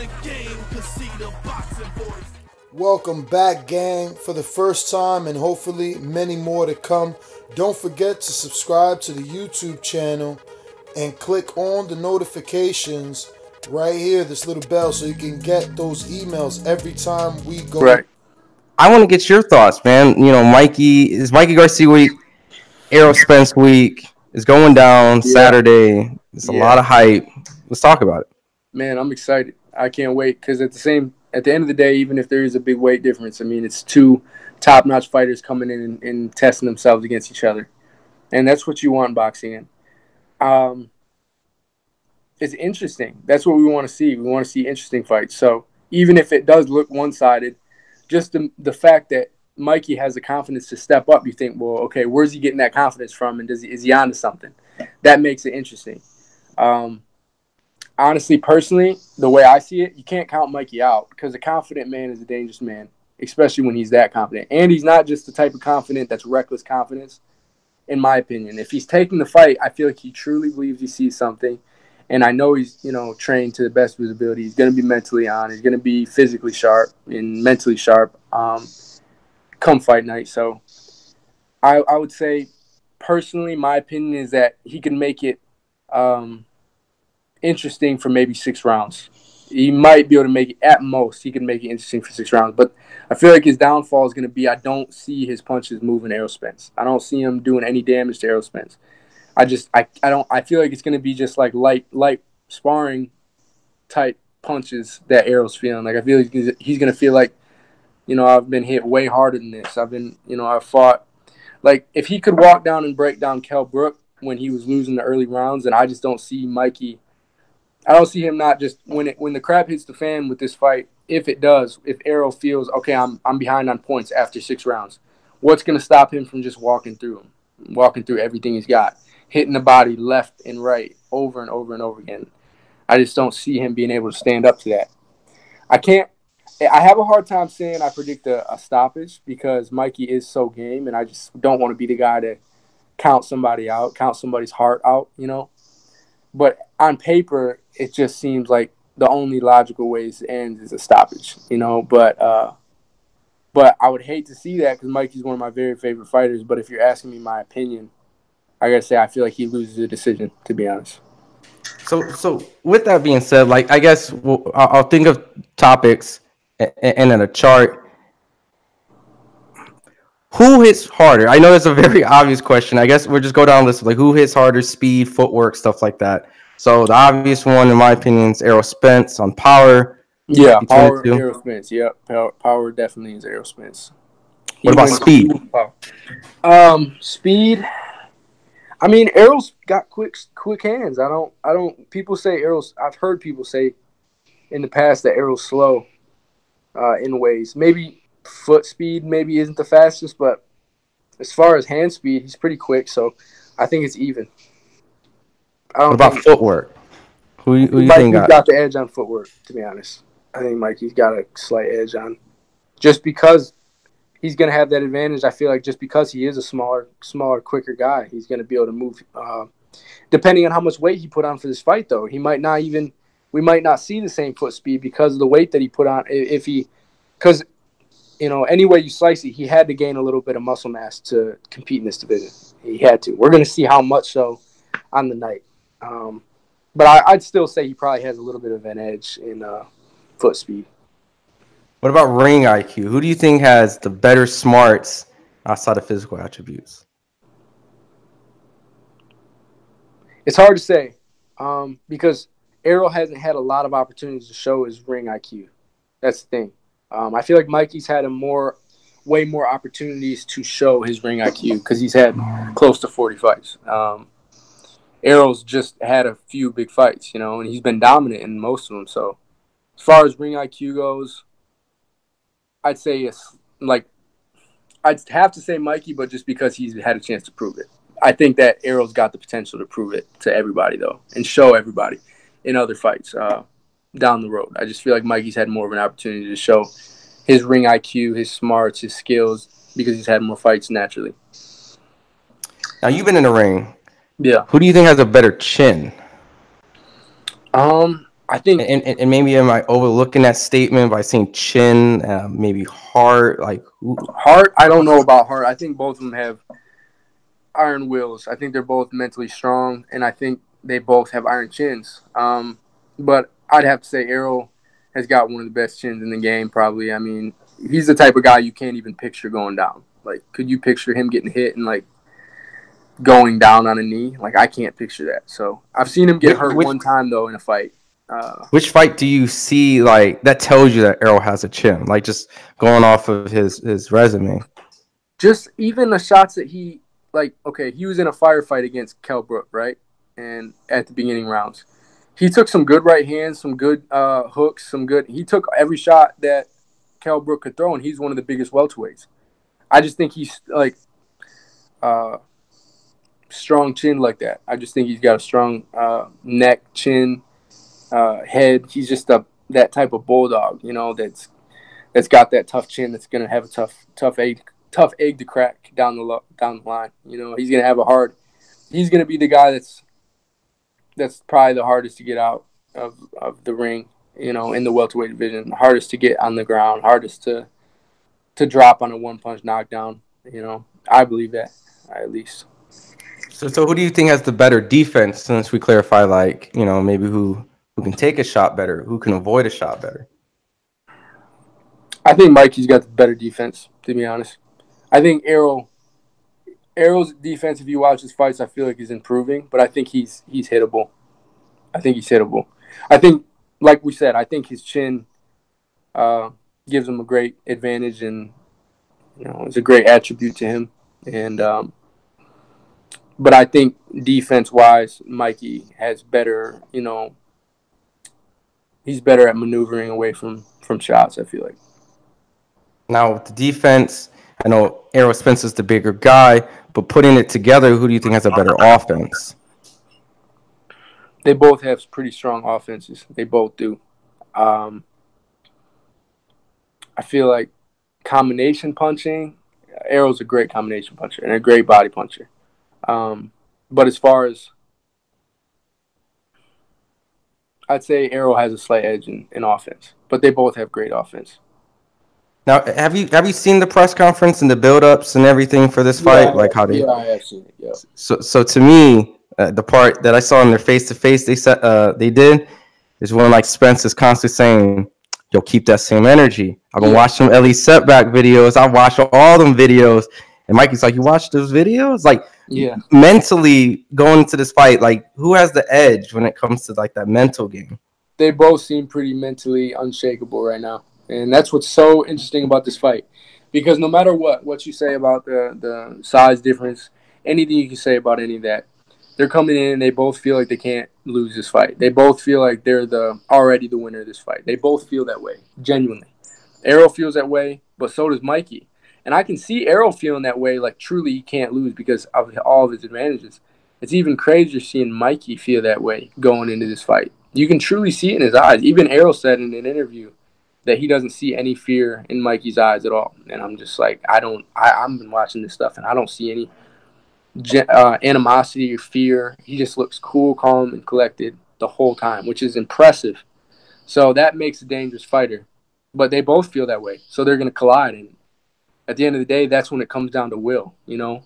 the game, cause see the boxing voice. Welcome back, gang, for the first time and hopefully many more to come. Don't forget to subscribe to the YouTube channel and click on the notifications right here, this little bell, so you can get those emails every time we go. Right. I want to get your thoughts, man. You know, Mikey Garcia week, Errol Spence week is going down Saturday. It's a lot of hype. Let's talk about it. Man, I'm excited. I can't wait because at the end of the day, even if there is a big weight difference, I mean, it's two top-notch fighters coming in and testing themselves against each other, and that's what you want in boxing. It's interesting. That's what we want to see. We want to see interesting fights. So even if it does look one-sided, just the fact that Mikey has the confidence to step up, you think, well, okay, where's he getting that confidence from, and is he onto something? That makes it interesting. Honestly, personally, the way I see it, you can't count Mikey out because a confident man is a dangerous man, especially when he's that confident. And he's not just the type of confident that's reckless confidence, in my opinion. If he's taking the fight, I feel like he truly believes he sees something. And I know he's, trained to the best of his ability. He's going to be mentally on. He's going to be physically sharp and mentally sharp come fight night. So I would say, personally, my opinion is that he can make it interesting for maybe 6 rounds. He might be able to make it, at most, he can make it interesting for 6 rounds. But I feel like his downfall is going to be I don't see his punches moving Errol Spence. I don't see him doing any damage to Errol Spence. I feel like it's going to be just like light sparring type punches that Errol's feeling. Like I feel like he's going to feel like, I've been hit way harder than this. I've fought. Like if he could walk down and break down Kell Brook when he was losing the early rounds, and I just don't see Mikey. I don't see him not just when the crap hits the fan with this fight. If it does, if Errol feels okay, I'm behind on points after 6 rounds. What's going to stop him from just walking through everything he's got, hitting the body left and right over and over and over again? I just don't see him being able to stand up to that. I have a hard time saying I predict a stoppage because Mikey is so game, and I just don't want to be the guy to count somebody out, count somebody's heart out, But on paper, it just seems like the only logical ways to end is a stoppage, But I would hate to see that because Mikey's one of my very favorite fighters. But if you're asking me my opinion, I gotta say I feel like he loses the decision, to be honest. So with that being said, like I guess I'll think of topics and then a chart. Who hits harder? I know that's a very obvious question. I guess we'll just go down the list of like who hits harder, speed, footwork, stuff like that. So the obvious one, in my opinion, is Errol Spence on power. Yeah, power, Errol Spence. Yep, power definitely is Errol Spence. What about speed? Speed. I mean, Errol's got quick hands. People say Errol's. I've heard people say in the past that Errol's slow in ways. Maybe foot speed maybe isn't the fastest, but as far as hand speed, he's pretty quick. So I think it's even. What about footwork? Who you think got the edge on footwork? To be honest, I think Mikey's got a slight edge on, just because he's going to have that advantage. I feel like just because he is a smaller, quicker guy, he's going to be able to move. Depending on how much weight he put on for this fight, though, we might not see the same foot speed because of the weight that he put on. Because any way you slice it, he had to gain a little bit of muscle mass to compete in this division. He had to. We're going to see how much so on the night. But I'd still say he probably has a little bit of an edge in foot speed. What about ring IQ? Who do you think has the better smarts outside of physical attributes? It's hard to say because Errol hasn't had a lot of opportunities to show his ring IQ. That's the thing. I feel like Mikey's had way more opportunities to show his ring IQ because he's had close to 40 fights. Errol's just had a few big fights, and he's been dominant in most of them. So as far as ring IQ goes, I'd say it's like I'd have to say Mikey, but just because he's had a chance to prove it. I think that Errol's got the potential to prove it to everybody, though, and show everybody in other fights down the road. I just feel like Mikey's had more of an opportunity to show his ring IQ, his smarts, his skills, because he's had more fights naturally. Now, you've been in the ring. Yeah. Who do you think has a better chin? I think And maybe am I overlooking that statement by saying chin, maybe heart? Like, Hart. I don't know about Hart. I think both of them have iron wills. I think they're both mentally strong, and I think they both have iron chins. But I'd have to say Errol has got one of the best chins in the game, probably. I mean, he's the type of guy you can't even picture going down. Like, could you picture him getting hit and like going down on a knee? Like, I can't picture that. So I've seen him get hurt one time though in a fight. Which fight do you see like that tells you that Errol has a chin? Like just going off of his resume. Just even the shots that he like. Okay, he was in a firefight against Kell Brook, right? And at the beginning rounds, he took some good right hands, some good hooks, some good. He took every shot that Kell Brook could throw, and he's one of the biggest welterweights. I just think he's like strong chin like that. I just think he's got a strong neck, chin, head. He's just that type of bulldog, you know, that's got that tough chin. That's gonna have a tough egg to crack down the line. You know, he's gonna have a hard. He's gonna be the guy that's probably the hardest to get out of the ring. You know, in the welterweight division, hardest to get on the ground, hardest to drop on a one-punch knockdown. You know, I believe that, at least. So who do you think has the better defense? Since we clarify, like, you know, maybe who can take a shot better, who can avoid a shot better. I think Mikey's got the better defense, to be honest. I think Errol's defense, if you watch his fights, I feel like he's improving, but I think he's hittable. I think, like we said, I think his chin gives him a great advantage, and you know, it's a great attribute to him. And but I think defense-wise, Mikey has better. You know, he's better at maneuvering away from shots, I feel like. Now with the defense, I know Errol Spence is the bigger guy, but putting it together, who do you think has a better offense? They both have pretty strong offenses. They both do. I feel like combination punching, Errol's a great combination puncher and a great body puncher. But as far as, I'd say Errol has a slight edge in offense, but they both have great offense. Now, have you seen the press conference and the build-ups and everything for this fight? Yeah, I have seen it. Yeah. So to me, the part that I saw in their face-to-face they did is when like Spence is constantly saying, "Yo, keep that same energy." I'm gonna watch some Ellie setback videos. I watch all them videos, and Mikey's like, "You watch those videos?" Like, yeah. Mentally going into this fight, like, who has the edge when it comes to like that mental game? They both seem pretty mentally unshakable right now. And that's what's so interesting about this fight. Because no matter what you say about the size difference, anything you can say about any of that, they're coming in and they both feel like they can't lose this fight. They both feel like they're already the winner of this fight. They both feel that way, genuinely. Errol feels that way, but so does Mikey. And I can see Errol feeling that way, like truly he can't lose because of all of his advantages. It's even crazier seeing Mikey feel that way going into this fight. You can truly see it in his eyes. Even Errol said in an interview that he doesn't see any fear in Mikey's eyes at all. And I'm just like, I've been watching this stuff, and I don't see any animosity or fear. He just looks cool, calm, and collected the whole time, which is impressive. So that makes a dangerous fighter. But they both feel that way, so they're going to collide. And at the end of the day, that's when it comes down to will, you know.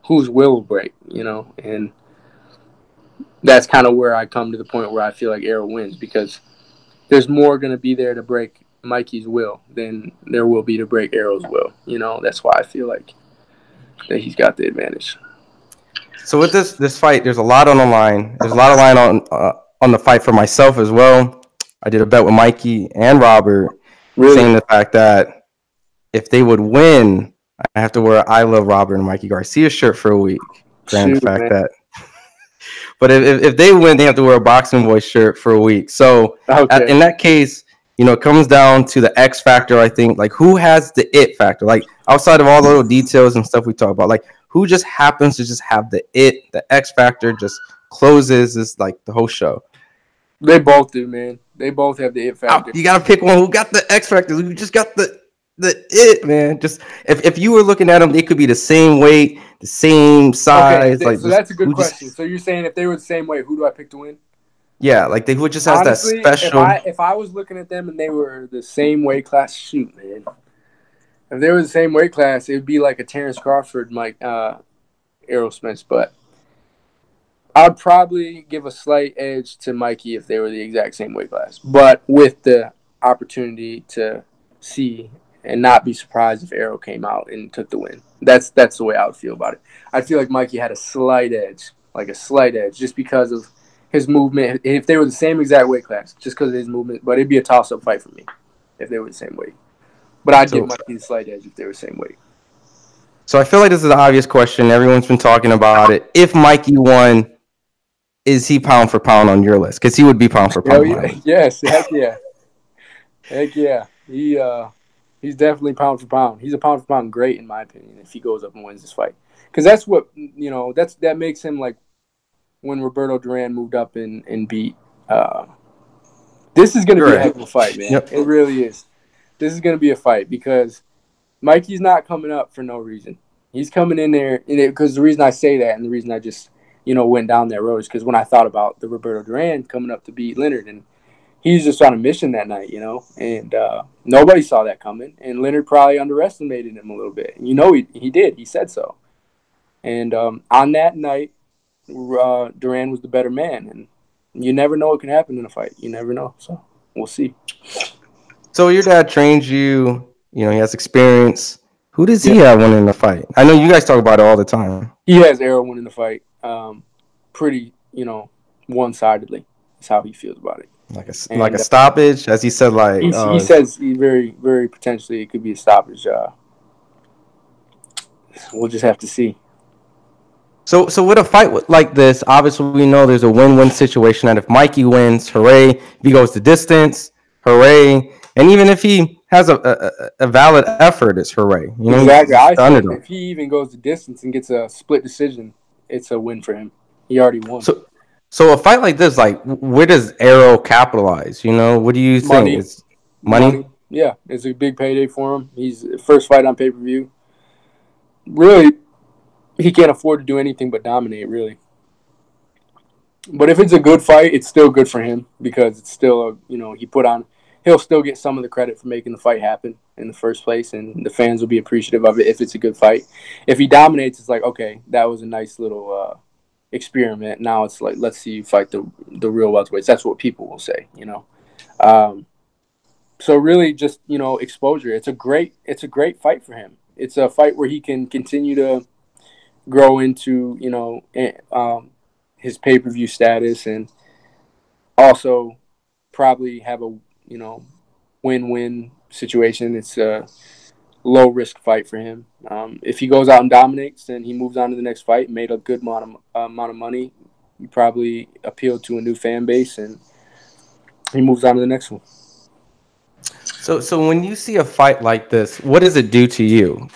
Whose will break, you know. And that's kind of where I come to the point where I feel like Errol wins, because there's more going to be there to break Mikey's will than there will be to break Errol's will. You know, that's why I feel like that he's got the advantage. So with this fight, there's a lot on the line. There's a lot of line on the fight for myself as well. I did a bet with Mikey and Robert, saying the fact that if they would win, I have to wear I Love Robert and Mikey Garcia shirt for a week. But if they win, they have to wear a Boxing Voice shirt for a week. So in that case, you know, it comes down to the X factor, I think. Like, who has the it factor? Like, outside of all the little details and stuff we talk about, like, who just happens to just have the X factor just closes this, like, the whole show? They both do, man. They both have the it factor. You got to pick one. Who got the X factor? Who just got the it, man? Just if you were looking at them, they could be the same weight, the same size. Okay, so that's a good question. So you're saying if they were the same weight, who do I pick to win? Yeah, like who just has Honestly, that special. if I was looking at them and they were the same weight class, shoot, man. If they were the same weight class, it would be like a Terrence Crawford, Errol Spence. But I'd probably give a slight edge to Mikey if they were the exact same weight class, but with the opportunity to see and not be surprised if Errol came out and took the win. That's the way I would feel about it. I feel like Mikey had a slight edge, just because of his movement. If they were the same exact weight class, just because of his movement, but it'd be a toss-up fight for me if they were the same weight. But I'd give Mikey the slight edge if they were the same weight. So I feel like this is an obvious question. Everyone's been talking about it. If Mikey won, is he pound for pound on your list? Because he would be pound for pound. Yes, heck yeah. Heck yeah. He's definitely pound for pound. He's a pound for pound great, in my opinion, if he goes up and wins this fight. Because that's what, that makes him like when Roberto Duran moved up and beat. This is going to be a heck of a fight, man. Yep. It really is. This is going to be a fight because Mikey's not coming up for no reason. He's coming in there because the reason I say that and the reason I just, went down that road is because when I thought about the Roberto Duran coming up to beat Leonard, and he's just on a mission that night, and nobody saw that coming. And Leonard probably underestimated him a little bit. He did. He said so. And on that night, Duran was the better man. And you never know what can happen in a fight. You never know. So we'll see. So your dad trained you. He has experience. Who does he have winning the fight? I know you guys talk about it all the time. He has Errol winning the fight pretty, one-sidedly. That's how he feels about it. Like a stoppage, as he said. He says he very, very potentially it could be a stoppage. We'll just have to see. So with a fight like this, obviously we know there's a win-win situation. That if Mikey wins, hooray! If he goes the distance, hooray! And even if he has a valid effort, it's hooray. Exactly. I think if he even goes the distance and gets a split decision, it's a win for him. He already won. So a fight like this, where does Errol capitalize? What do you think? It's money? Yeah, it's a big payday for him. He's first fight on pay-per-view. Really, he can't afford to do anything but dominate, really. But if it's a good fight, it's still good for him because it's still he'll still get some of the credit for making the fight happen in the first place, and the fans will be appreciative of it if it's a good fight. If he dominates, it's like, okay, that was a nice little experiment. Now it's like, let's see you fight the real welterweights. That's what people will say, So really just, exposure. It's a great fight for him. It's a fight where he can continue to grow into, his pay-per-view status and also probably have a, win-win situation. It's a low-risk fight for him. If he goes out and dominates, then he moves on to the next fight, made a good amount of money. He probably appealed to a new fan base, and he moves on to the next one. So when you see a fight like this, what does it do to you?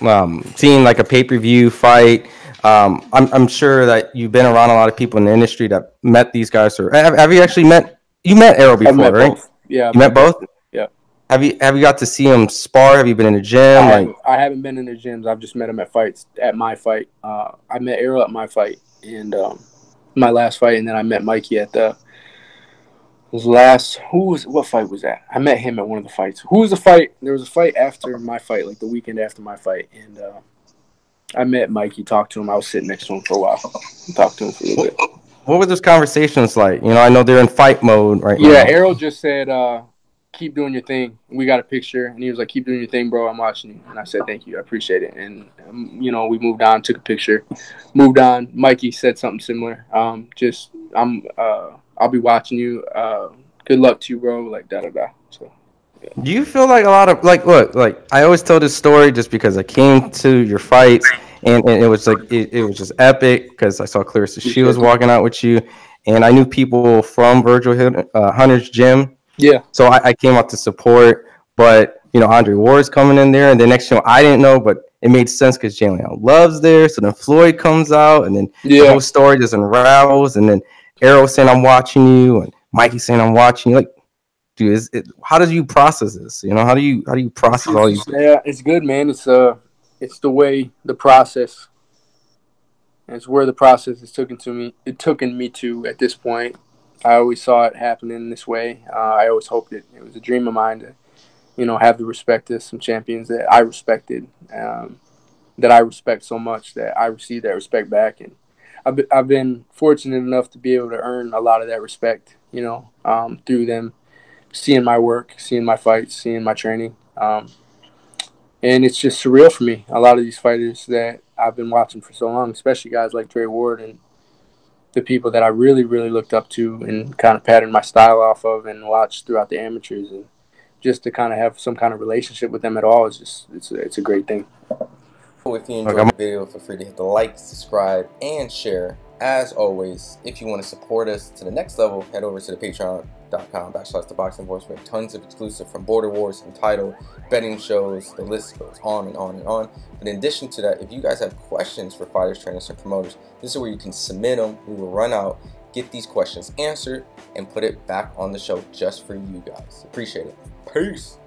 Seeing like a pay-per-view fight, I'm sure that you've been around a lot of people in the industry that met these guys. Or have you actually met Errol before, right? Both. Yeah. You met both? Yeah. Have you got to see him spar? Have you been in the gym? I haven't been in the gyms. I've just met him at fights. At my fight, I met Errol at my fight and my last fight, and then I met Mikey at what fight was that? I met him at one of the fights. Who was the fight? There was a fight after my fight, like the weekend after my fight, and I met Mikey, talked to him. I was sitting next to him for a while, talked to him for a little bit. What were those conversations like? I know they're in fight mode right now. Yeah, Errol just said, keep doing your thing. We got a picture, and he was like, keep doing your thing, bro. I'm watching you. And I said, thank you. I appreciate it. And, we moved on, took a picture, moved on. Mikey said something similar. I'll be watching you. Good luck to you, bro. Like, da-da-da. So, yeah. Do you feel like a lot of, look, I always tell this story just because I came to your fights, and it was like, it was just epic because I saw Clarissa Shields walking out with you, and I knew people from Virgil Hunter's gym. Yeah. So I came out to support, but, Andre Ward's coming in there, and the next I didn't know, but it made sense because Jalen Love's there, so then Floyd comes out, and then the whole story just unravels, and then Errol saying, I'm watching you, and Mikey saying, I'm watching you. Like, dude, how do you process this? How do you process all these? Yeah, it's good, man. It's the way the process. It's where the process is taken me to at this point. I always saw it happening this way. I always hoped it was a dream of mine to, you know, have the respect of some champions that I respected, that I respect so much, that I receive that respect back. And I've been fortunate enough to be able to earn a lot of that respect, you know, through them seeing my work, seeing my fights, seeing my training. And it's just surreal for me. A lot of these fighters that I've been watching for so long, especially guys like Trey Ward and the people that I really, really looked up to and kind of patterned my style off of and watched throughout the amateurs, and just to kind of have some kind of relationship with them at all is just, it's a great thing. If you enjoyed the video, feel free to hit the like, subscribe, and share. As always, if you want to support us to the next level, head over to the patreon.com/ThaBoxingVoice. We have tons of exclusive from Border Wars, Entitled, betting shows, the list goes on and on and on. But in addition to that, if you guys have questions for fighters, trainers, and promoters, this is where you can submit them. We will run out, get these questions answered, and put it back on the show just for you guys. Appreciate it. Peace.